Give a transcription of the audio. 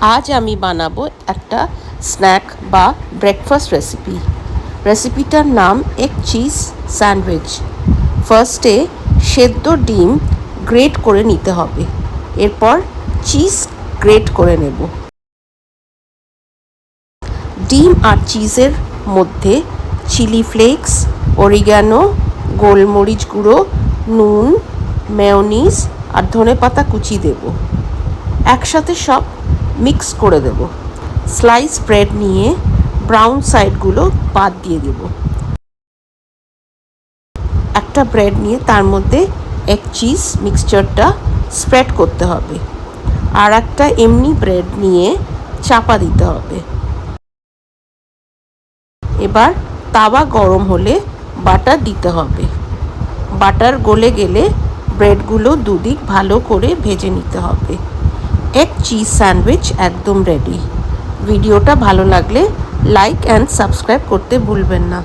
আজ আমি বানাবো একটা স্ন্যাক বা ব্রেকফাস্ট রেসিপিটার নাম এগ চিজ স্যান্ডউইচ। ফার্স্টে সেদ্ধ ডিম গ্রেট করে নিতে হবে, এরপর চিজ গ্রেট করে নেব। ডিম আর চিজের মধ্যে চিলি ফ্লেক্স, অরিগ্যানো, গোলমরিচ গুঁড়ো, নুন, মেয়োনিজ আর ধনেপাতা কুচি দেব। একসাথে সব মিক্স করে দেব। স্লাইস ব্রেড নিয়ে ব্রাউন সাইডগুলো বাদ দিয়ে দেব। একটা ব্রেড নিয়ে তার মধ্যে এগ চিজ মিক্সচারটা স্প্রেড করতে হবে, আর একটা এমনি ব্রেড নিয়ে চাপা দিতে হবে। এবার তাওয়া গরম হলে বাটার দিতে হবে। বাটার গলে গেলে ব্রেডগুলো দুদিক ভালো করে ভেজে নিতে হবে। এগ চিজ স্যান্ডউইচ একদম রেডি। ভিডিওটা ভালো লাগলে লাইক অ্যান্ড সাবস্ক্রাইব করতে ভুলবেন না।